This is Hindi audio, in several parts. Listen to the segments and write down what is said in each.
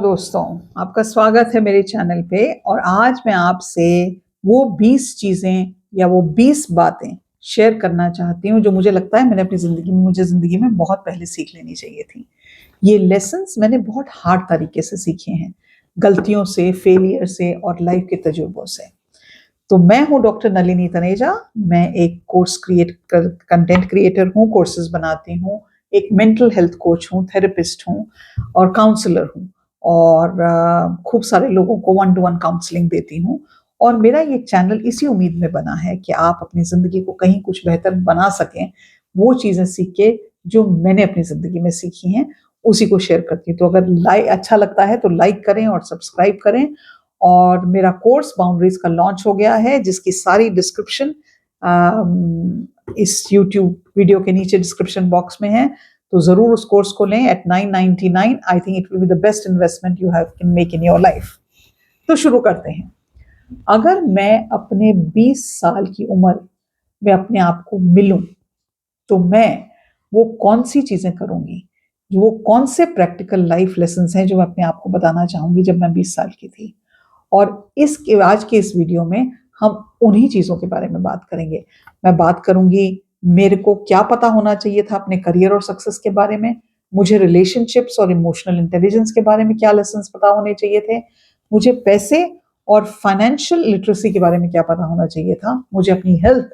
दोस्तों, आपका स्वागत है मेरे चैनल पे। और आज मैं आपसे वो 20 चीज़ें या वो 20 बातें शेयर करना चाहती हूँ जो मुझे लगता है मैंने अपनी ज़िंदगी में बहुत पहले सीख लेनी चाहिए थी। ये लेसन्स मैंने बहुत हार्ड तरीके से सीखे हैं, गलतियों से, फेलियर से और लाइफ के तजुर्बों से। तो मैं हूँ डॉक्टर नलिनी तनेजा। मैं एक कंटेंट क्रिएटर हूँ, कोर्सेज बनाती हूँ, एक मेंटल हेल्थ कोच हूँ, थेरेपिस्ट हूँ और काउंसलर हूँ। और खूब सारे लोगों को 1-to-1 काउंसलिंग देती हूँ। और मेरा ये चैनल इसी उम्मीद में बना है कि आप अपनी ज़िंदगी को कहीं कुछ बेहतर बना सकें। वो चीज़ें सीख के जो मैंने अपनी ज़िंदगी में सीखी हैं उसी को शेयर करती हूँ। तो अगर अच्छा लगता है तो लाइक करें और सब्सक्राइब करें। और मेरा कोर्स बाउंड्रीज का लॉन्च हो गया है, जिसकी सारी डिस्क्रिप्शन इस यूट्यूब वीडियो के नीचे डिस्क्रिप्शन बॉक्स में है। तो जरूर उस कोर्स को लें at 999। I think it will be the best investment you have can make in your life. तो शुरू करते हैं। अगर मैं अपने 20 साल की उम्र में अपने आप को मिलूं तो मैं वो कौन सी चीजें करूंगी, वो कौन से प्रैक्टिकल लाइफ लेसन्स हैं जो मैं अपने आप को बताना चाहूंगी जब मैं 20 साल की थी। और आज के इस वीडियो में हम उन्हीं चीज़ों के बारे में बात करेंगे। मैं बात करूंगी मेरे को क्या पता होना चाहिए था अपने करियर और सक्सेस के बारे में, मुझे रिलेशनशिप्स और इमोशनल इंटेलिजेंस के बारे में क्या लेसन्स पता होने चाहिए थे, मुझे पैसे और फाइनेंशियल लिटरेसी के बारे में क्या पता होना चाहिए था, मुझे अपनी हेल्थ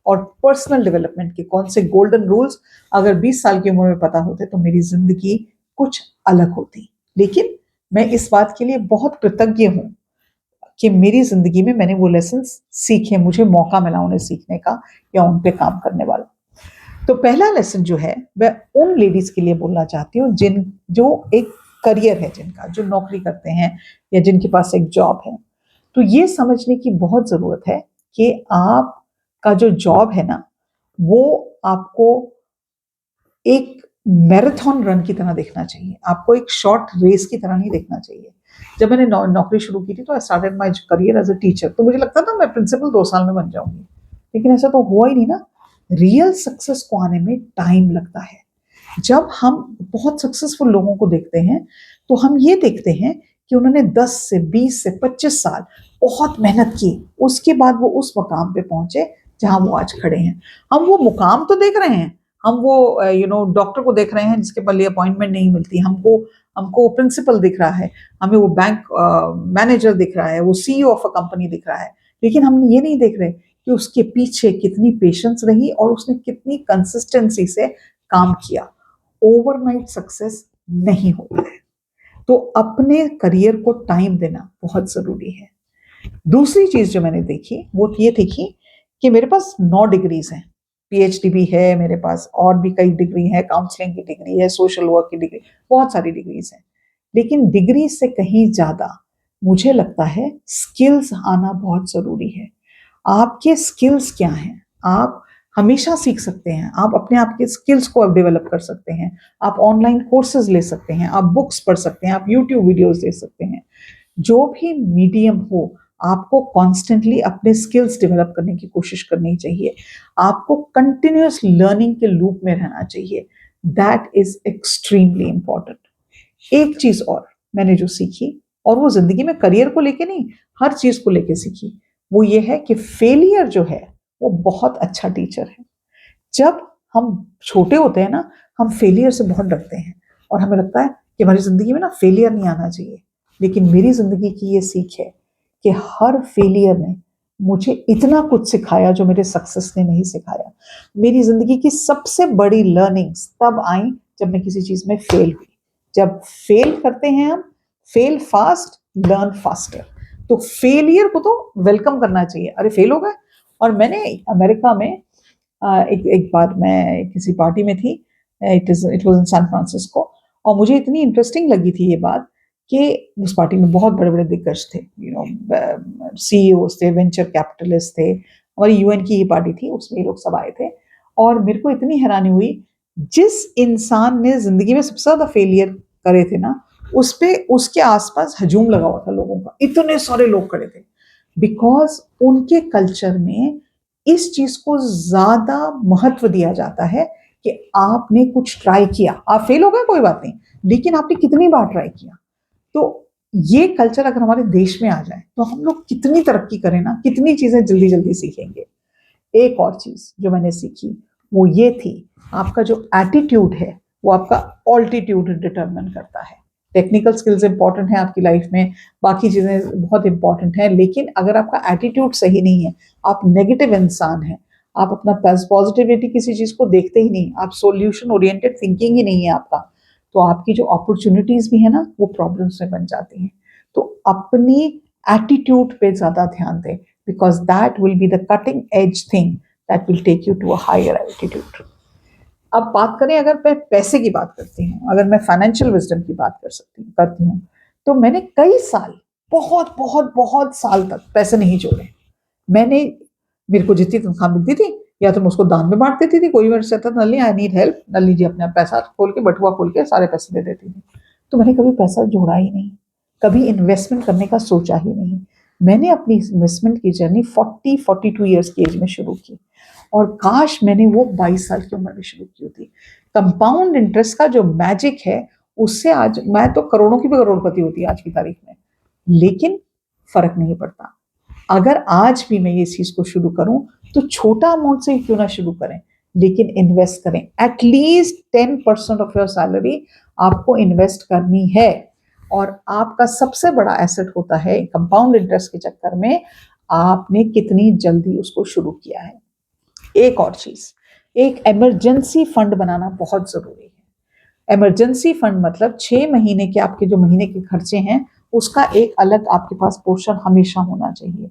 और पर्सनल डेवलपमेंट के कौन से गोल्डन रूल्स अगर 20 साल की उम्र में पता होते तो मेरी जिंदगी कुछ अलग होती। लेकिन मैं इस बात के लिए बहुत कृतज्ञ हूं कि मेरी जिंदगी में मैंने वो लेसन सीखे, मुझे मौका मिला उन्हें सीखने का या उन पे काम करने वाला। तो पहला लेसन जो है वह उन लेडीज के लिए बोलना चाहती हूँ जो एक करियर है, जिनका जो नौकरी करते हैं या जिनके पास एक जॉब है। तो ये समझने की बहुत जरूरत है कि आपका जो जॉब है ना, वो आपको एक मैराथन रन की तरह देखना चाहिए, आपको एक शॉर्ट रेस की तरह नहीं देखना चाहिए। जब मैंने नौकरी शुरू की थी तो I started my career as a teacher. तो मुझे लगता था मैं प्रिंसिपल 2 साल में बन जाऊंगी, लेकिन ऐसा तो हुआ ही नहीं ना। रियल सक्सेस को आने में टाइम लगता है। जब हम बहुत सक्सेसफुल लोगों को देखते हैं तो हम ये देखते हैं कि उन्होंने 10 से 20 से 25 साल बहुत मेहनत की, उसके बाद वो उस मुकाम पे पहुंचे जहां वो आज खड़े हैं। हम वो मुकाम तो देख रहे हैं, हम वो डॉक्टर को देख रहे हैं जिसके बल्ले अपॉइंटमेंट नहीं मिलती, हमको हमको प्रिंसिपल दिख रहा है, हमें वो बैंक मैनेजर दिख रहा है, वो सीईओ ऑफ अ कंपनी दिख रहा है। लेकिन हम ये नहीं देख रहे कि उसके पीछे कितनी पेशेंस रही और उसने कितनी कंसिस्टेंसी से काम किया। ओवरनाइट सक्सेस नहीं होता है। तो अपने करियर को टाइम देना बहुत जरूरी है। दूसरी चीज जो मैंने देखी वो ये देखी कि मेरे पास 9 डिग्रीज हैं, पीएचडी भी है मेरे पास, और भी कई डिग्री है, काउंसलिंग की डिग्री है, सोशल वर्क की डिग्री, बहुत सारी डिग्रीज हैं। लेकिन डिग्री से कहीं ज्यादा मुझे लगता है स्किल्स आना बहुत जरूरी है। आपके स्किल्स क्या हैं, आप हमेशा सीख सकते हैं, आप अपने आप के स्किल्स को अब डेवलप कर सकते हैं, आप ऑनलाइन कोर्सेज ले सकते हैं, आप बुक्स पढ़ सकते हैं, आप यूट्यूब वीडियोस देख सकते हैं। जो भी मीडियम हो, आपको कॉन्स्टेंटली अपने स्किल्स डेवलप करने की कोशिश करनी चाहिए। आपको कंटिन्यूअस लर्निंग के लूप में रहना चाहिए। That is extremely important. एक चीज और मैंने जो सीखी, और वो जिंदगी में करियर को लेके नहीं, हर चीज को लेके सीखी, वो ये है कि फेलियर जो है वो बहुत अच्छा टीचर है। जब हम छोटे होते हैं ना, हम फेलियर से बहुत डरते हैं और हमें लगता है कि हमारी जिंदगी में ना फेलियर नहीं आना चाहिए। लेकिन मेरी जिंदगी की ये सीख है कि हर फेलियर ने मुझे इतना कुछ सिखाया जो मेरे सक्सेस ने नहीं सिखाया। मेरी जिंदगी की सबसे बड़ी लर्निंग्स तब आई जब मैं किसी चीज में फेल हुई। जब फेल करते हैं हम, फेल फास्ट लर्न फास्टर। तो फेलियर को तो वेलकम करना चाहिए। अरे फेल हो गए। और मैंने अमेरिका में एक बार मैं किसी पार्टी में थी, it was in San Francisco, और मुझे इतनी इंटरेस्टिंग लगी थी ये बात कि उस पार्टी में बहुत बड़े बड़े दिग्गज थे, सीईओज थे, वेंचर कैपिटलिस्ट थे, हमारी यूएन की ही पार्टी थी, उसमें ये लोग सब आए थे। और मेरे को इतनी हैरानी हुई, जिस इंसान ने जिंदगी में सबसे ज्यादा फेलियर करे थे ना, उस पे उसके आसपास हजूम लगा हुआ था लोगों का, इतने सारे लोग खड़े थे। बिकॉज उनके कल्चर में इस चीज को ज्यादा महत्व दिया जाता है कि आपने कुछ ट्राई किया, आप फेल हो गए कोई बात नहीं, लेकिन आपने कितनी बार ट्राई किया। तो ये कल्चर अगर हमारे देश में आ जाए तो हम लोग कितनी तरक्की करें ना, कितनी चीजें जल्दी जल्दी सीखेंगे। एक और चीज जो मैंने सीखी वो ये थी, आपका जो एटीट्यूड है वो आपका ऑल्टीट्यूड डिटरमिन करता है। टेक्निकल स्किल्स इंपॉर्टेंट है आपकी लाइफ में, बाकी चीजें बहुत इंपॉर्टेंट है, लेकिन अगर आपका एटीट्यूड सही नहीं है, आप नेगेटिव इंसान हैं, आप अपना पॉजिटिविटी किसी चीज को देखते ही नहीं, आप सोल्यूशन ओरिएंटेड थिंकिंग ही नहीं है आपका, तो आपकी जो अपॉर्चुनिटीज भी है ना वो प्रॉब्लम्स में बन जाती हैं। तो अपनी एटीट्यूड पे ज्यादा ध्यान दें, because that will be the cutting edge thing that will take you to a higher altitude. अब बात करें, अगर मैं पैसे की बात करती हूँ, अगर मैं फाइनेंशियल विजडम की बात करती हूँ, तो मैंने कई साल, बहुत बहुत बहुत साल तक पैसे नहीं जोड़े। मैंने, मेरे को जितनी तनख्वाह मिलती थी या तो मैं उसको दान में बांट देती थी, कोई मेरे से कहता नली आई नीड हेल्प, नली जी अपना पैसा खोल के, बटुआ खोल के सारे पैसे दे देती थी। तो मैंने कभी पैसा जोड़ा ही नहीं, कभी इन्वेस्टमेंट करने का सोचा ही नहीं। मैंने अपनी इन्वेस्टमेंट की जर्नी 42 ईयर्स की एज में शुरू की, और काश मैंने वो 22 साल की उम्र में शुरू की होती। कंपाउंड इंटरेस्ट का जो मैजिक है, उससे आज मैं तो करोड़ों की भी करोड़पति होती आज की तारीख में, लेकिन फर्क नहीं पड़ता। अगर आज भी मैं ये चीज को शुरू करूं तो छोटा अमाउंट से क्यों ना शुरू करें, लेकिन इन्वेस्ट करें। एटलीस्ट 10% ऑफ योर सैलरी आपको इन्वेस्ट करनी है, और आपका सबसे बड़ा एसेट होता है कंपाउंड इंटरेस्ट के चक्कर में आपने कितनी जल्दी उसको शुरू किया है। एक और चीज, एक इमरजेंसी फंड बनाना बहुत जरूरी है। इमरजेंसी फंड मतलब 6 महीने के आपके जो महीने के खर्चे हैं, उसका एक अलग आपके पास पोर्शन हमेशा होना चाहिए।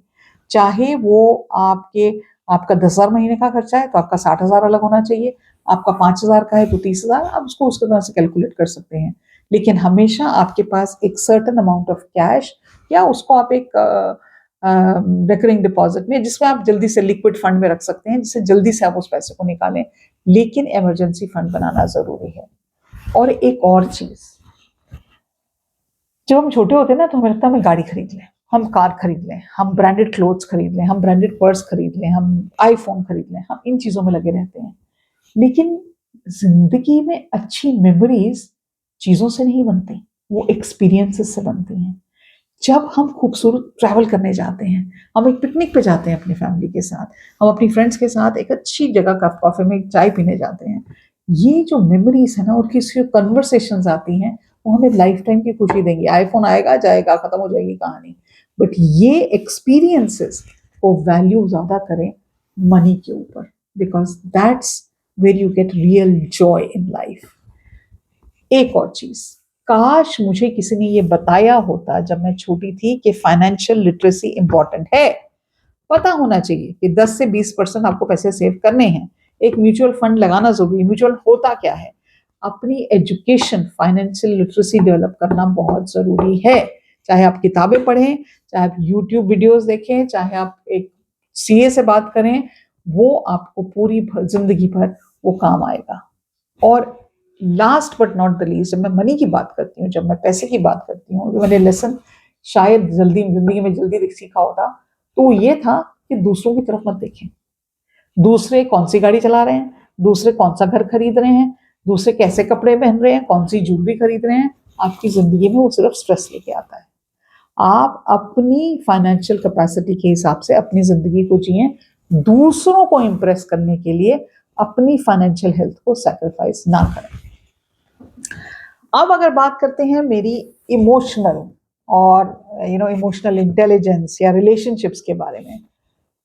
चाहे वो आपका 10,000 महीने का खर्चा है तो आपका 60,000 अलग होना चाहिए, आपका 5,000 का है तो 30,000, आप उसको उसके तरह से कैलकुलेट कर सकते हैं। लेकिन हमेशा आपके पास एक सर्टन अमाउंट ऑफ कैश, या उसको आप एक रिकरिंग डिपॉजिट में, जिसमें आप जल्दी से लिक्विड फंड में रख सकते हैं, जिससे जल्दी से आप उस पैसे को निकालें, लेकिन इमरजेंसी फंड बनाना जरूरी है। और एक और चीज, जब हम छोटे होते हैं ना तो हमें लगता है हमें गाड़ी खरीद लें, हम कार खरीद लें, हम ब्रांडेड क्लोथ्स खरीद लें, हम ब्रांडेड पर्स खरीद लें, हम आईफोन खरीद लें, हम इन चीजों में लगे रहते हैं। लेकिन जिंदगी में अच्छी मेमोरीज चीजों से नहीं बनती, वो एक्सपीरियंसेस से बनती हैं। जब हम खूबसूरत ट्रैवल करने जाते हैं, हम एक पिकनिक पे जाते हैं अपनी फैमिली के साथ, हम अपनी फ्रेंड्स के साथ एक अच्छी जगह कॉफे में चाय पीने जाते हैं, ये जो मेमोरीज है ना और किसी कन्वर्सेशंस आती हैं, वो हमें लाइफ टाइम की खुशी देंगी। आईफोन आएगा जाएगा, खत्म हो जाएगी कहानी, बट ये एक्सपीरियंसेस को वैल्यू ज्यादा करें मनी के ऊपर, because that's where you get real joy in life. एक और चीज, काश मुझे किसी ने ये बताया होता जब मैं छोटी थी कि फाइनेंशियल लिटरेसी इंपॉर्टेंट है। पता होना चाहिए कि 10 से 20% आपको पैसे सेव करने हैं, एक म्यूचुअल फंड लगाना जरूरी है। म्यूचुअल होता क्या है, अपनी एजुकेशन, फाइनेंशियल लिटरेसी डेवलप करना बहुत जरूरी है। चाहे आप किताबें पढ़ें, चाहे आप यूट्यूब वीडियोस देखें, चाहे आप एक सीए से बात करें, वो आपको पूरी जिंदगी भर वो काम आएगा। और last but not the least, जब मैं मनी की बात करती हूँ, जब मैं पैसे की बात करती हूँ, जो मैंने लेसन शायद जल्दी जिंदगी में जल्दी सीखा होता, तो ये था कि दूसरों की तरफ मत देखें। दूसरे कौन सी गाड़ी चला रहे हैं, दूसरे कौन सा घर खरीद रहे हैं, दूसरे कैसे कपड़े पहन रहे हैं, कौन सी ज्वेलरी खरीद रहे हैं, आपकी जिंदगी में वो सिर्फ स्ट्रेस लेके आता है। आप अपनी फाइनेंशियल कैपेसिटी के हिसाब से अपनी जिंदगी को जिए, दूसरों को इंप्रेस करने के लिए अपनी फाइनेंशियल हेल्थ को सैक्रिफाइस ना करें। अब अगर बात करते हैं मेरी इमोशनल और इमोशनल इंटेलिजेंस या रिलेशनशिप्स के बारे में,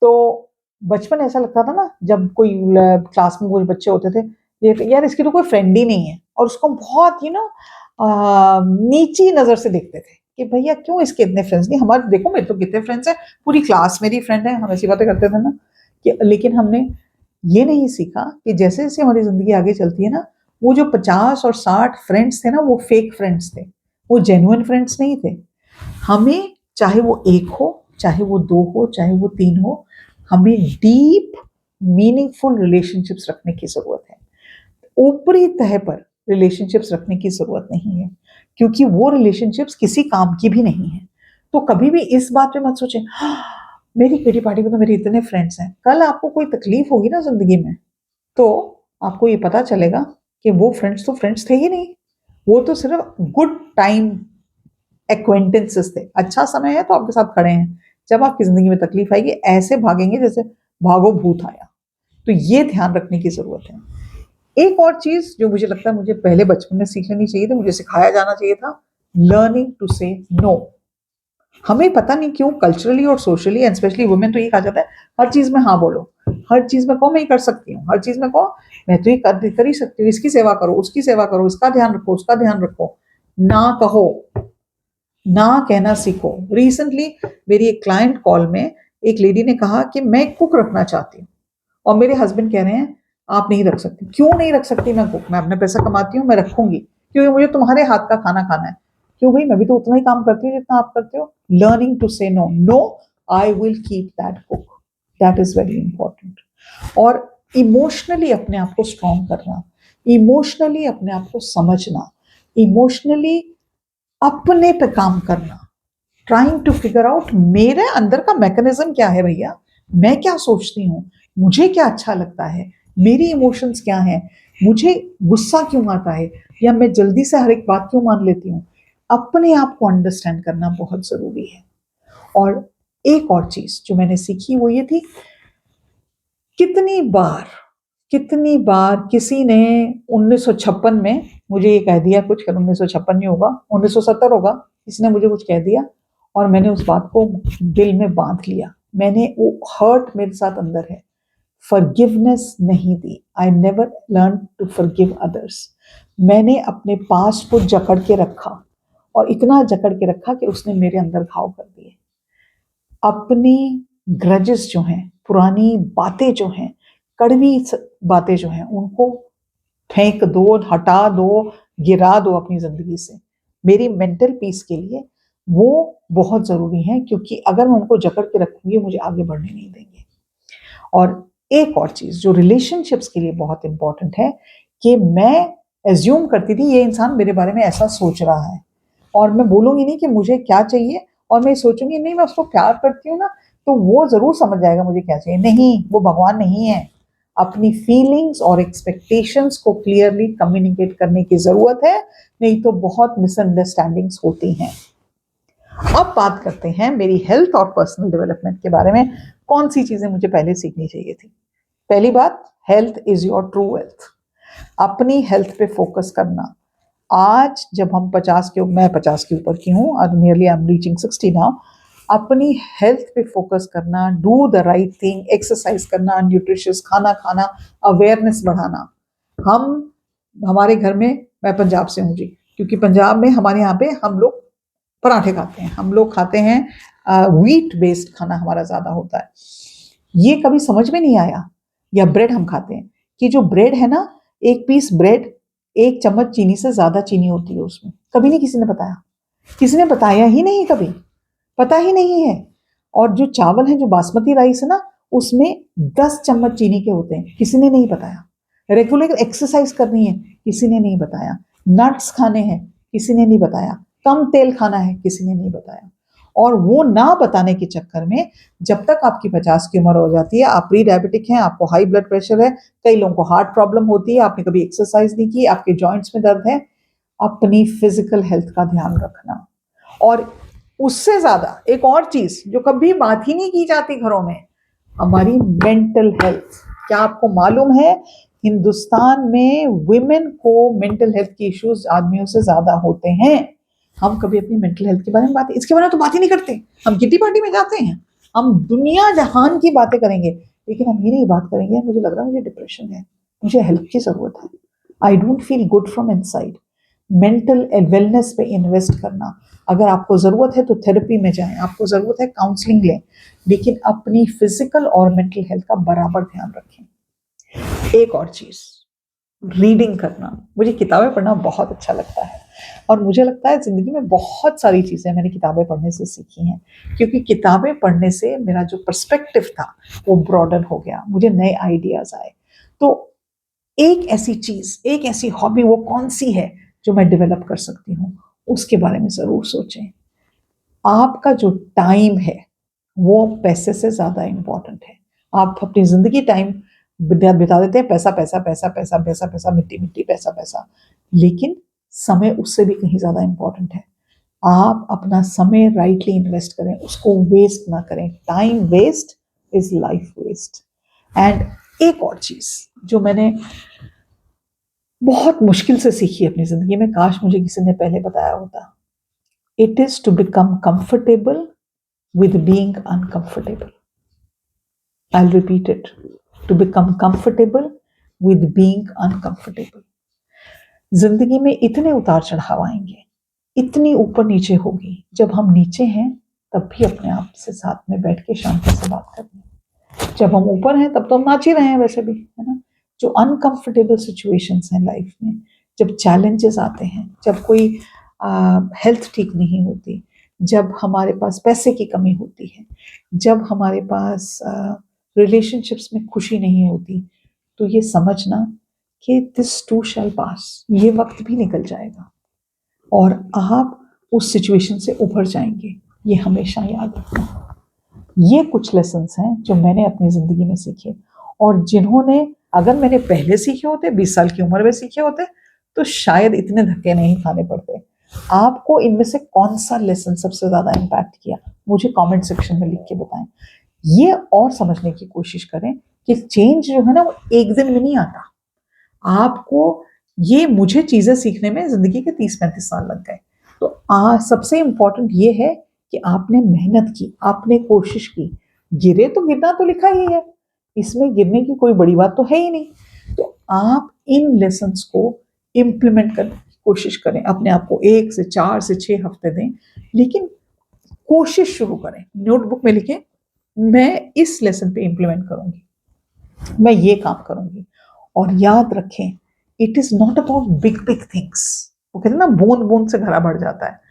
तो बचपन ऐसा लगता था ना, जब कोई क्लास में कोई बच्चे होते थे, ये यार इसकी तो कोई फ्रेंड ही नहीं है, और उसको बहुत नीची नजर से देखते थे कि भैया क्यों इसके इतने फ्रेंड्स नहीं, हमारे देखो मेरे तो कितने फ्रेंड्स हैं, पूरी क्लास मेरी फ्रेंड है, हम ऐसी बातें करते थे ना कि। लेकिन हमने ये नहीं सीखा कि जैसे जैसे हमारी जिंदगी आगे चलती है ना, वो जो 50 और 60 फ्रेंड्स थे ना, वो फेक फ्रेंड्स थे, वो जेन्युइन फ्रेंड्स नहीं थे। हमें चाहे वो एक हो, चाहे वो दो हो, चाहे वो तीन हो, हमें डीप मीनिंगफुल रिलेशनशिप्स रखने की जरूरत है। ऊपरी तह पर रिलेशनशिप्स रखने की जरूरत नहीं है, क्योंकि वो रिलेशनशिप्स किसी काम की भी नहीं है। तो कभी भी इस बात पे मत सोचें मेरी किटी पार्टी में तो मेरे इतने फ्रेंड्स हैं। कल आपको कोई तकलीफ होगी ना जिंदगी में, तो आपको ये पता चलेगा कि वो फ्रेंड्स तो फ्रेंड्स थे ही नहीं, वो तो सिर्फ गुड टाइम एक्वेंटेंसेस थे, अच्छा समय है तो आपके साथ खड़े हैं, जब आपकी जिंदगी में तकलीफ आएगी ऐसे भागेंगे जैसे भागो भूत आया। तो ये ध्यान रखने की जरूरत है। एक और चीज जो मुझे लगता है मुझे पहले बचपन में सीख लेनी चाहिए थी, मुझे सिखाया जाना चाहिए था, लर्निंग टू से नो। हमें पता नहीं क्यों कल्चरली और सोशली एंड स्पेशली वुमेन तो ये कहा जाता है हर चीज में हाँ बोलो, हर चीज में कहो मैं ये कर सकती हूँ, हर चीज में कहो मैं तो ये कर ही सकती हूँ, इसकी सेवा करो, उसकी सेवा करो, इसका ध्यान रखो, उसका ध्यान रखो। ना कहो, ना कहना सीखो। रिसेंटली मेरी एक क्लाइंट कॉल में एक लेडी ने कहा कि मैं कुक रखना चाहती हूँ और मेरे हस्बैंड कह रहे हैं आप नहीं रख सकती। क्यों नहीं रख सकती? मैं कुक, मैं अपना पैसा कमाती हूँ, मैं रखूंगी क्योंकि मुझे तुम्हारे हाथ का खाना खाना है। क्यों भाई, मैं भी तो उतना ही काम करती हूँ जितना आप करते हो। Learning to say no, no I will keep that cook, that is very important. और इमोशनली अपने आप को स्ट्रॉन्ग करना, इमोशनली अपने आप को समझना, इमोशनली अपने पे काम करना, ट्राइंग टू फिगर आउट मेरे अंदर का मैकेनिज्म क्या है भैया, मैं क्या सोचती हूँ, मुझे क्या अच्छा लगता है, मेरी इमोशंस क्या हैं, मुझे गुस्सा क्यों आता है या मैं जल्दी से हर एक बात क्यों मान लेती हूँ। अपने आप को अंडरस्टैंड करना बहुत जरूरी है। और एक और चीज जो मैंने सीखी वो ये थी, कितनी बार कितनी बार किसी ने 1956 में मुझे ये कह दिया कुछ, 1956 नहीं होगा 1970 होगा, किसी ने मुझे कुछ कह दिया और मैंने उस बात को दिल में बांध लिया, मैंने वो हर्ट मेरे साथ अंदर है, फॉरगिवनेस नहीं दी। I never learn to forgive others. मैंने अपने पास को जकड़ के रखा और इतना जकड़ के रखा कि उसने मेरे अंदर घाव कर दिए। अपनी ग्रजेस जो हैं, पुरानी बातें जो हैं, कड़वी बातें जो हैं, उनको फेंक दो, हटा दो, गिरा दो अपनी जिंदगी से। मेरी मेंटल पीस के लिए वो बहुत जरूरी है, क्योंकि अगर मैं उनको जकड़ के रखूंगी मुझे आगे बढ़ने नहीं देंगे। और एक और चीज जो रिलेशनशिप्स के लिए बहुत इंपॉर्टेंट है कि मैं एज्यूम करती थी ये इंसान मेरे बारे में ऐसा सोच रहा है, और मैं बोलूंगी नहीं कि मुझे क्या चाहिए, और मैं सोचूंगी नहीं मैं उसको प्यार करती हूँ ना तो वो जरूर समझ जाएगा मुझे क्या चाहिए। नहीं, वो भगवान नहीं है। अपनी फीलिंग्स और एक्सपेक्टेशंस को क्लियरली कम्युनिकेट करने की जरूरत है, नहीं तो बहुत मिसअंडरस्टैंडिंग्स होती हैं। अब बात करते हैं मेरी हेल्थ और पर्सनल डेवलपमेंट के बारे में, कौन सी चीजें मुझे पहले सीखनी चाहिए थी। पहली बात, health is your true wealth. अपनी हेल्थ पे फोकस करना। आज जब हम 50 के, मैं 50 के ऊपर की हूँ, और nearly I am reaching 60 now, अपनी हेल्थ पे फोकस करना, do the right thing, exercise करना, न्यूट्रिशियस खाना खाना, अवेयरनेस बढ़ाना। हम हमारे घर में, मैं पंजाब से हूँ जी, क्योंकि पंजाब में हमारे यहाँ पे हम लोग पराठे खाते हैं, हम लोग खाते हैं व्हीट बेस्ड खाना हमारा ज्यादा होता है। ये कभी समझ में नहीं आया, या ब्रेड हम खाते हैं कि जो ब्रेड है ना, एक पीस ब्रेड 1 चम्मच चीनी से ज्यादा चीनी होती है उसमें। कभी नहीं किसी ने बताया, किसी ने बताया ही नहीं, कभी पता ही नहीं है। और जो चावल है, जो बासमती राइस है ना, उसमें 10 चम्मच चीनी के होते हैं, किसी ने नहीं बताया। रेगुलर एक्सरसाइज करनी है, किसी ने नहीं बताया। नट्स खाने हैं, किसी ने नहीं बताया। कम तेल खाना है, किसी ने नहीं बताया। और वो ना बताने के चक्कर में जब तक आपकी 50 की उम्र हो जाती है, आप प्री डायबिटिक हैं, आपको हाई ब्लड प्रेशर है, कई लोगों को हार्ट प्रॉब्लम होती है, आपने कभी एक्सरसाइज नहीं की, आपके जॉइंट्स में दर्द है। अपनी फिजिकल हेल्थ का ध्यान रखना। और उससे ज्यादा एक और चीज जो कभी बात ही नहीं की जाती घरों में, हमारी मेंटल हेल्थ। क्या आपको मालूम है, हिंदुस्तान में वुमेन को मेंटल हेल्थ के इश्यूज आदमियों से ज्यादा होते हैं। हम कभी अपनी मेंटल हेल्थ के बारे में बात, इसके बारे में तो बात ही नहीं करते। हम किटी पार्टी में जाते हैं, हम दुनिया जहान की बातें करेंगे, लेकिन हम ये नहीं बात करेंगे मुझे लग रहा है मुझे डिप्रेशन है, मुझे हेल्प की जरूरत है, I don't feel good from inside. Mental wellness पे इन्वेस्ट करना। अगर आपको जरूरत है तो थेरेपी में जाएं, आपको जरूरत है काउंसलिंग लें, लेकिन अपनी फिजिकल और मेंटल हेल्थ का बराबर ध्यान रखें। एक और चीज, रीडिंग करना। मुझे किताबें पढ़ना बहुत अच्छा लगता है, और मुझे लगता है जिंदगी में बहुत सारी चीजें मैंने किताबें पढ़ने से सीखी हैं, क्योंकि किताबें पढ़ने से मेरा जो पर्सपेक्टिव था वो ब्रॉडन हो गया, मुझे नए आइडियाज आए। तो एक ऐसी चीज, एक ऐसी हॉबी वो कौन सी है जो मैं डेवलप कर सकती हूँ, उसके बारे में जरूर सोचें। आपका जो टाइम है वो पैसे से ज्यादा इंपॉर्टेंट है। आप अपनी जिंदगी टाइम बिता देते हैं, पैसा पैसा पैसा पैसा पैसा पैसा, मिट्टी मिट्टी, पैसा पैसा, लेकिन समय उससे भी कहीं ज्यादा इंपॉर्टेंट है। आप अपना समय राइटली इन्वेस्ट करें, उसको वेस्ट ना करें। Time waste is life waste. And एक और चीज जो मैंने बहुत मुश्किल से सीखी अपनी जिंदगी में, काश मुझे किसी ने पहले बताया होता, it is to become comfortable with being uncomfortable. I repeat it, to become comfortable with being uncomfortable. जिंदगी में इतने उतार चढ़ाव आएंगे, इतनी ऊपर नीचे होगी, जब हम नीचे हैं तब भी अपने आप से साथ में बैठ के शांति से बात करनी। जब हम ऊपर हैं तब तो हम नाच ही रहे हैं वैसे भी, है ना। जो अनकंफर्टेबल सिचुएशंस हैं लाइफ में, जब चैलेंजेस आते हैं, जब कोई हेल्थ ठीक नहीं होती, जब हमारे पास पैसे की कमी होती है, जब हमारे पास रिलेशनशिप्स में खुशी नहीं होती, तो ये समझना कि दिस टू शैल पास, ये वक्त भी निकल जाएगा और आप उस सिचुएशन से उभर जाएंगे। ये हमेशा याद रखना। ये कुछ लेसन्स हैं जो मैंने अपनी जिंदगी में सीखे, और जिन्होंने, अगर मैंने पहले सीखे होते, 20 साल की उम्र में सीखे होते, तो शायद इतने धक्के नहीं खाने पड़ते। आपको इनमें से कौन सा लेसन सबसे ज्यादा इम्पैक्ट किया, मुझे कमेंट सेक्शन में लिख के बताएं। ये और समझने की कोशिश करें कि चेंज जो है ना, वो एक दिन में नहीं आता। आपको ये, मुझे चीजें सीखने में जिंदगी के 30-35 साल लग गए। तो सबसे इंपॉर्टेंट ये है कि आपने मेहनत की, आपने कोशिश की। गिरे तो गिरना तो लिखा ही है, इसमें गिरने की कोई बड़ी बात तो है ही नहीं। तो आप इन लेसन्स को इम्प्लीमेंट करने की कोशिश करें। अपने आप को 1 से 4 से 6 हफ्ते दें, लेकिन कोशिश शुरू करें। नोटबुक में लिखें, मैं इस लेसन पे इम्प्लीमेंट करूंगी, मैं ये काम करूंगी। और याद रखें, it is not about big big things. वो कहते हैं ना, बूंद बूंद से घड़ा भर जाता है।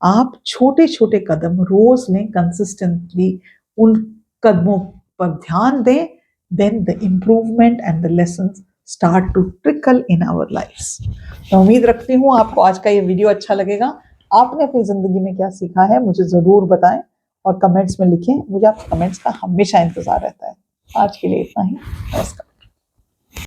आप छोटे छोटे कदम रोज लें, कंसिस्टेंटली उन कदमों पर ध्यान दें, then the improvement and the lessons start to trickle in our lifes. मैं उम्मीद रखती हूँ आपको आज का ये वीडियो अच्छा लगेगा। आपने अपनी जिंदगी में क्या सीखा है मुझे जरूर बताएं और कमेंट्स में लिखें। मुझे आपके कमेंट्स का हमेशा इंतजार रहता है। आज के लिए इतना ही, नमस्कार।